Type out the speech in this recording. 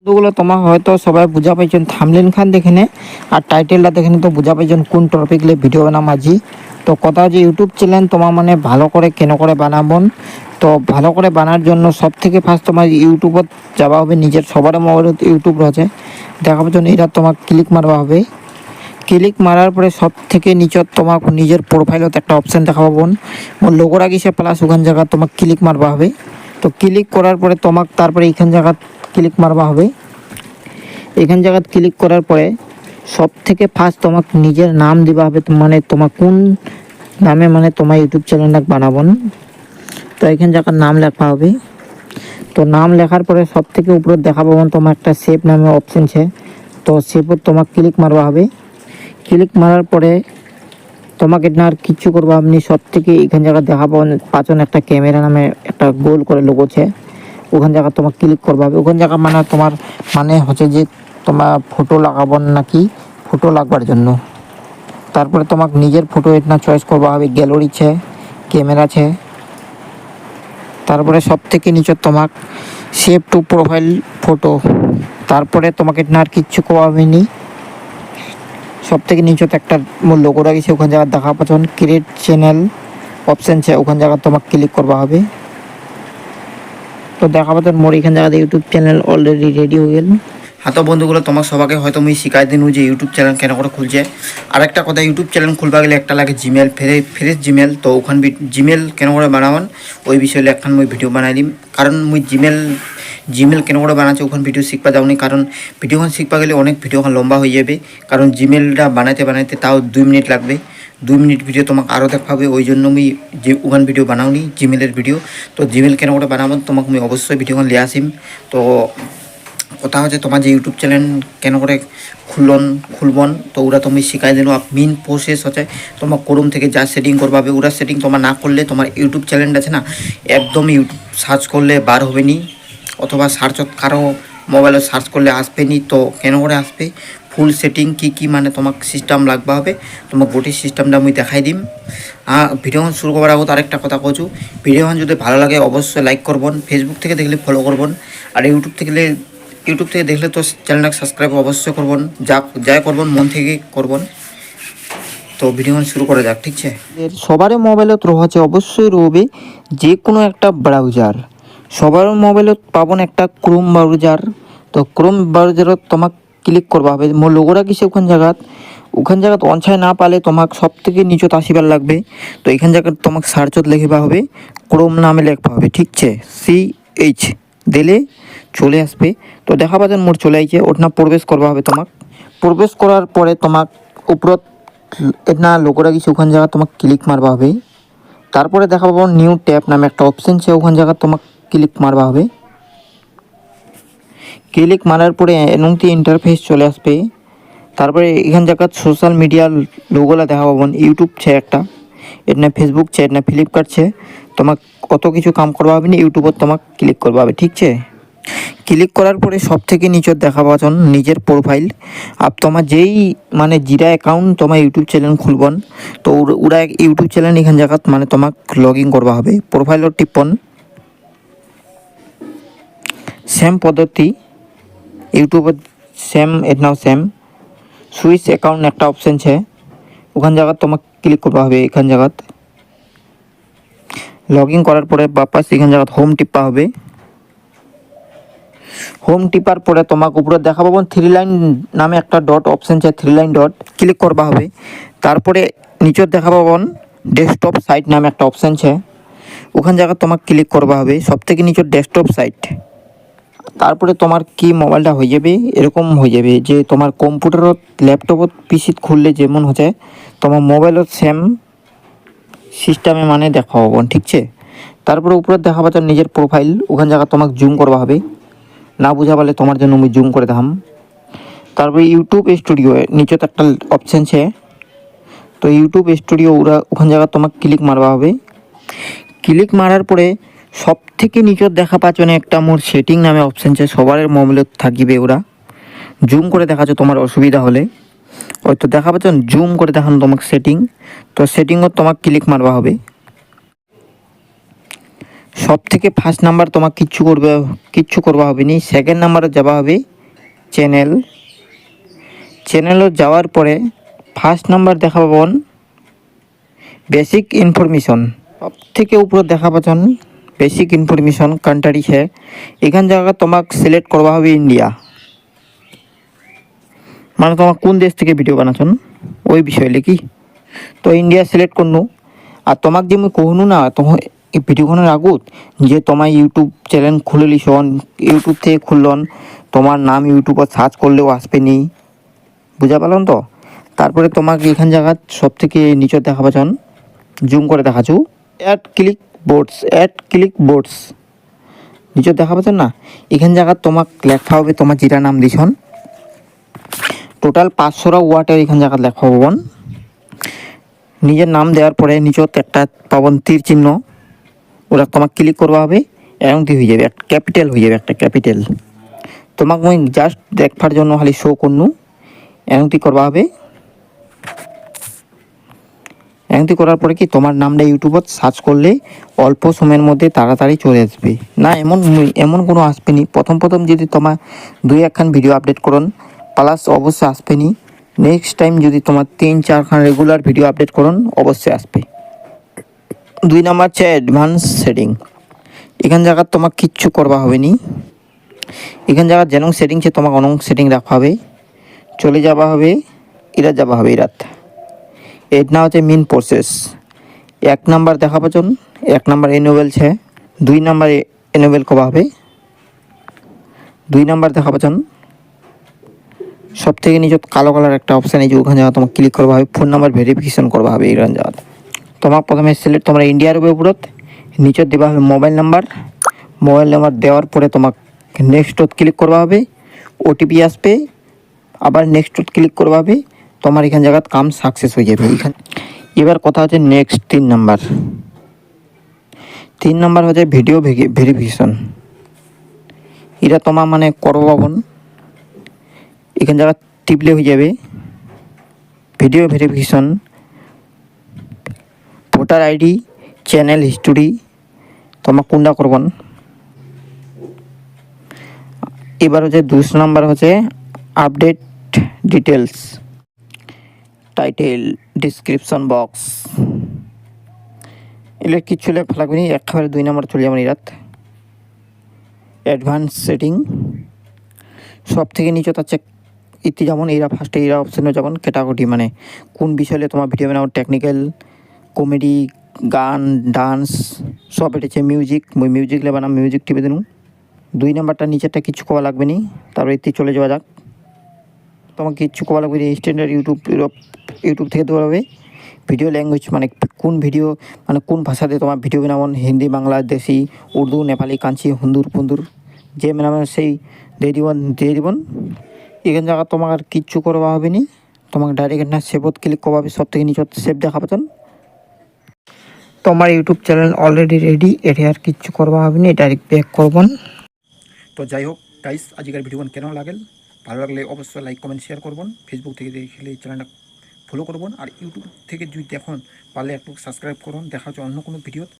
বন্ধুগুলো তোমার হয়তো সবাই বুঝা পাইছেন থামলেন খান দেখে নে আর টাইটেলটা দেখে তো বুঝা পাইছেন কোন টপিক লে ভিডিও বানাম আজি। তো কথা যে ইউটিউব চ্যানেল তোমার মানে ভালো করে কেন করে বানাবন। তো ভালো করে বানার জন্য সব থেকে ফার্স্ট তোমার ইউটিউবত যাওয়া হবে, নিজের সবার মোবাইলত ইউটিউব রয়েছে দেখার জন্য এটা তোমার ক্লিক মারবা হবে। ক্লিক মারার পরে সব থেকে নিচত তোমার নিজের প্রোফাইলত একটা অপশান দেখা পাবন, মোর লোগোর আগে সে প্লাস ওখান জায়গা তোমার ক্লিক মারবা হবে। তো ক্লিক করার পরে তোমাক তারপরে এইখান জায়গা ক্লিক মারবা হবে। এখান জায়গা ক্লিক করার পরে সব থেকে ফার্স্ট তোমাকে নিজের নাম দিবা হবে, মানে তোমার কোন নামে মানে তোমার ইউটিউব চ্যানেলটা বানাবন। তো এখান জায়গার নাম লেখা হবে। তো নাম লেখার পরে সব থেকে উপরে দেখা পাবেন তোমার একটা সেভ নামে অপশন আছে। তো সেভত তোমাকে ক্লিক মারবা হবে। ক্লিক মারার পরে তোমাকে না আর কিছু করবো, আপনি সব থেকে এখান জায়গা দেখা পাবেন পাঁচন একটা ক্যামেরা নামে একটা গোল করে লোগো আছে, ওখান জায়গা তোমার ক্লিক করবা হবে। ওখান জায়গা মানে তোমার মানে হচ্ছে যে তোমার ফটো লাগাবো নাকি ফটো লাগবার জন্য। তারপরে তোমাকে নিজের ফটো এটা চয়েস করবা হবে, গ্যালারি আছে, ক্যামেরা আছে। তারপরে সব থেকে নিচে তোমাক সেভ টু প্রোফাইল ফটো। তারপরে তোমাকে না আর কিচ্ছু করা হবে নি। সব থেকে নিচে একটা মোর লোগো রাখিছে, ওখান জায়গা দেখা পাচ্ছেন ক্রিয়েট চ্যানেল অপশান আছে, ওখান জায়গা তোমাকে ক্লিক করবা হবে। তো দেখা পাচ্ছেন মোর এখান জায়গাতে ইউটিউব চ্যানেল অলরেডি রেডি হয়ে গেল। হ্যাঁ, তো বন্ধুগুলো তোমার সবাইকে হয়তো মুই শিখাই দিন যে ইউটিউব চ্যানেল কেন করে খুলছে। আর একটা কথা, ইউটিউব চ্যানেল খুলবা গেলে একটা লাগে জিমেল, ফ্রেশ জিমেল। তো ওখান জিমেল কেন করে বানাবান ওই বিষয়ে একখান মুই ভিডিও বানাই দিম। কারণ মুই জিমেল কেন করে বানাচ্ছে ওখান ভিডিও শিখবা যাওনি, কারণ ভিডিওখান শিখবা গেলে অনেক ভিডিওখান লম্বা হয়ে যাবে। কারণ জিমেলটা বানাইতে বানাইতে তাও 2 মিনিট লাগবে। 2 মিনিট ভিডিও তোমাকে আরও দেখাবে, ওই জন্য মুই যে ওখান ভিডিও বানাওনি জিমেলের ভিডিও। তো জিমেল কেন করে বানাবো তোমাকে মুই অবশ্যই ভিডিওখান লিয়ে আসিম। তো কথা হচ্ছে তোমার যে ইউটিউব চ্যানেল কেন করে খুলবন, তো ওরা তুমি শিখাই দিল। মেন প্রসেস হচ্ছে তোমার ক্রোম থেকে যা সেটিং করবা হবে, ওরা সেটিং তোমার না করলে তোমার ইউটিউব চ্যানেলটা আছে না একদম ইউটিউব সার্চ করলে বার হবে নি, অথবা সার্চত কারো মোবাইলে সার্চ করলে আসবে নি। তো কেন করে আসবে, ফুল সেটিং কি মানে তোমাকে সিস্টেম লাগবা হবে। তোমার গোটি সিস্টেমটা আমি দেখাই দিম। ভিডিওখন শুরু করার আগত আরেকটা কথা কচু, ভিডিওখন যদি ভালো লাগে অবশ্যই লাইক করবন, ফেসবুক থেকে দেখলে ফলো করবন, আর ইউটিউব থেকে দেখলে তো চ্যানেলটাকে সাবস্ক্রাইব অবশ্যই করবন। যাই করবন মন থেকে করবন। তো ভিডিওখন শুরু করা যাক, ঠিক আছে। সবার মোবাইলত রয়েছে অবশ্যই রবে যে কোনো একটা ব্রাউজার। সবার মোবাইলত পাবন একটা ক্রোম ব্রাউজার। তো ক্রোম ব্রাউজারত তোমাক ক্লিক করবা হবে। মোর লোগোরা কিসে ওখান জায়গাত অনছায় না পালে তোমাকে সব থেকে নিচত আসিবার লাগবে। তো এখান জায়গায় তোমাকে সার্চত লিখবা হবে, ক্রোম নামে লিখবা হবে, ঠিক আছে। CH দিলে চলে আসবে। তো দেখা পাচ্ছেন মোর চলে আইছে, ওটা প্রবেশ করবা হবে। তোমাক প্রবেশ করার পরে তোমাক উপরত এটা লোগোরা কিছু ওখান জায়গা তোমাকে ক্লিক মারবা হবে। তারপরে দেখা পাবো নিউ ট্যাব নামে একটা অপশন আছে, ওখান জায়গা তোমাকে ক্লিক মারবা হবে। ক্লিক মারার পরে এমনটি ইন্টারফেস চলে আসবে। তারপরে এখান জায়গা সোশ্যাল মিডিয়ার লোগোলা দেখা পাবেন, ইউটিউব ছে একটা, এটা ফেসবুক ছে, এটা ফ্লিপকার্ট ছে। তোমাকে কত কিছু কাম করবা হবে না, ইউটিউবত তোমাকে ক্লিক করবা হবে, ঠিক আছে। ক্লিক করার পরে সব থেকে নিচে দেখা পাচ্ছেন নিজের প্রোফাইল। আর তোমার যেই মানে জিরা অ্যাকাউন্ট তোমার ইউটিউব চ্যানেল খুলবন, তো ওরা ইউটিউব চ্যানেল এখান জায়গাত মানে তোমাকে লগ ইন করবা হবে। প্রোফাইলত টিপন, সেম পদ্ধতি ইউটিউবত সেম এটাও সেম। সুইচ অ্যাকাউন্ট একটা অপশন আছে, ওখান জায়গাত তোমাকে ক্লিক করবা হবে। এখান জায়গাত লগ ইন করার পরে বাপাস এখান জায়গাত হোম টিপা হবে। হোম টিপার পরে তোমাকে উপরে দেখা পাবেন 3 লাইন নামে একটা ডট অপশন আছে, 3 লাইন ডট ক্লিক করবা হবে। তারপরে নিচে দেখা পাবেন ডেস্কটপ সাইট নামে একটা অপশন আছে, ওখান জায়গা তোমাকে ক্লিক করবা হবে। সব থেকে নিচে ডেস্কটপ সাইট। তারপরে তোমার কি মোবাইলটা হয়ে যাবে এরকম হয়ে যাবে যে তোমার কম্পিউটারত ল্যাপটপত পিসিত খুললে যেমন হচ্ছে তোমার মোবাইলত সেম সিস্টেমে মানে দেখা পাবেন, ঠিক আছে। তারপরে উপরে দেখা পাচ্ছ নিজের প্রোফাইল, ওখান জায়গা তোমাকে জুম করবা হবে। না বুঝা পারলে তোমার জন্য আমি জুম করে দেখাম। তারপরে ইউটিউব স্টুডিও নিচে তো একটা অপশান আছে, তো ইউটিউব স্টুডিও ওখান জায়গা তোমাকে ক্লিক মারবা হবে। ক্লিক মারার পরে সব থেকে নিচে দেখা পাচ্ছ একটা মোর সেটিং নামে অপশান আছে, সবার মোবাইলত থাকিবে। ওরা জুম করে দেখাচ্ছ তোমার অসুবিধা হলে, ওই তো দেখা পাচ্ছ জুম করে দেখানো তোমাকে সেটিং। তো সেটিংও তোমাকে ক্লিক মারবা হবে। সব থেকে ফার্স্ট নাম্বার তোমাকে কিচ্ছু করবা হবে নি, সেকেন্ড নাম্বারে যাবা হবে। চ্যানেলে যাওয়ার পরে ফার্স্ট নাম্বার দেখা পাবেন বেসিক ইনফরমেশন, সব থেকে উপরে দেখা পাচ্ছেন বেসিক ইনফরমেশন কান্ট্রি है। এখান জায়গা তোমাকে সিলেক্ট করবা হবে ইন্ডিয়া, মানে তোমার কোন দেশ থেকে ভিডিও বানাচ্ছেন ওই বিষয় লিখি। তো ইন্ডিয়া সিলেক্ট করনু। আর তোমাক যে মুই কহনু না তোমার এই ভিডিওখনের আগত যে তোমার ইউটিউব চ্যানেল খুলে লিছন, ইউটিউব থেকে খুললন, তোমার নাম ইউটিউবত সার্চ করলেও আসবে নি, বুঝা পালন তো। তারপরে তোমাকে এখান জায়গা সব থেকে নিচে দেখা পাচ্ছেন, জুম করে দেখাচ্ছু, অ্যাড ক্লিক বোর্ডস নিচে দেখা পাচ্ছেন না। এখান জায়গা তোমাক লেখা হবে তোমার যেটা নাম দিছন, টোটাল 500টা ওয়ার্ডের এখান জায়গা লেখা হবেন। নিজের নাম দেওয়ার পরে নিচত একটা পাবন তীর চিহ্ন, ওটা তোমাকে ক্লিক করবা হবে, এমনটি হয়ে যাবে একটা ক্যাপিটাল হয়ে যাবে, একটা ক্যাপিটাল। তোমাকে মই জাস্ট দেখবার জন্য খালি শো করনু, এমনটি করবা হবে। এমনটি করার পরে কি তোমার নামটা ইউটিউবত সার্চ করলে অল্প সময়ের মধ্যে তাড়াতাড়ি চলে আসবে না, এমন কোনো আসবে নি। প্রথম যদি তোমার 2-1খান ভিডিও আপডেট করুন প্লাস অবশ্যই আসবে নি। নেক্সট টাইম যদি তোমার 3-4খান রেগুলার ভিডিও আপডেট করুন অবশ্যই আসবে। 2 নাম্বার হচ্ছে অ্যাডভান্স সেটিং। এখান জায়গা তোমাকে কিচ্ছু করবা হবে নি। এখান জায়গা যেন সেটিং সে তোমাকে অনেক সেটিং রাখা হবে, চলে যাবা হবে ইরাত যাবা হবে ইরাত। এর না হচ্ছে মেন প্রসেস। 1 নাম্বার দেখা পাচ্ছেন, 1 নাম্বার এনেবল ছে, 2 নাম্বার এনেবল করা হবে। 2 নাম্বার দেখা পাচ্ছেন সব থেকে নিচে কালো কালার একটা অপশান, এই যে ওখানে জায়গা তোমাকে ক্লিক করবা হবে, ফোন নাম্বার ভেরিফিকেশন করবা হবে। এই জায়গা তোমাকে প্রথমে সিলেক্ট তোমরা ইন্ডিয়ার উপরত নিচে দেওয়া হবে মোবাইল নাম্বার দেওয়ার পরে তোমাকে নেক্সটত ক্লিক করবা হবে, ওটিপি আসবে, আবার নেক্সটত ক্লিক করবা হবে, তোমার এখান জায়গা কাম সাকসেস হয়ে যাবে। এবার কথা হচ্ছে নেক্সট 3 নাম্বার হচ্ছে ভিডিও ভেরিফিকেশন। এটা তোমার মানে করবো পাবন, এখান জায়গা টিপলে হয়ে যাবে video verification, voter ID, channel history তোমার কোনটা করবেন। এবার হচ্ছে 2 নাম্বার হচ্ছে update details, title, description box, এগুলো কিচ্ছু লেখা লাগবে না, একেবারে 2 নাম্বার চলে যাবেন ইরাত। অ্যাডভান্স সেটিং সব থেকে নিচে হচ্ছে ইতি যেমন এরা ফার্স্টে এরা অপশানে যেমন ক্যাটাগরি, মানে কোন বিষয়ে তোমার ভিডিও বানাও, টেকনিক্যাল, কমেডি, গান, ডান্স সব এটেছে, মিউজিক লে বানাম মিউজিক টিপে দিন। 2 নাম্বারটা নিচেরটা কিছু করা লাগবে নি, তারপরে ইতি চলে যাওয়া যাক। তোমাকে কিচ্ছু করা লাগবে না, স্ট্যান্ডার্ড ইউটিউব থেকে দেওয়া হবে। ভিডিও ল্যাঙ্গুয়েজ মানে কোন ভিডিও মানে কোন ভাষাতে তোমার ভিডিও বানাবেন, হিন্দি, বাংলা, দেশি, উর্দু, নেপালি, কাঞ্চি, হুন্দুর যে বানাবেন সেই দিয়ে দিবেন। এখান জায়গা তোমার আর কিচ্ছু করবা হবে নি, তোমাকে ডাইরেক্ট না সেভত ক্লিক করবা হবে, সব থেকে নিচে সেভ দেখা পাচ্ছেন। তোমার ইউটিউব চ্যানেল অলরেডি রেডি, এটা আর কিচ্ছু করবা হবে নি, ডাইরেক্ট ব্যাক করবেন। তো যাই হোক গাইস, আজকের ভিডিও কেন লাগেল, ভালো লাগলে অবশ্যই লাইক কমেন্ট শেয়ার করবেন। ফেসবুক থেকে দেখলে এই চ্যানেলটা ফলো করবেন, আর ইউটিউব থেকে যদি দেখুন পারলে একটু সাবস্ক্রাইব করুন। দেখা হচ্ছে অন্য কোনো ভিডিও।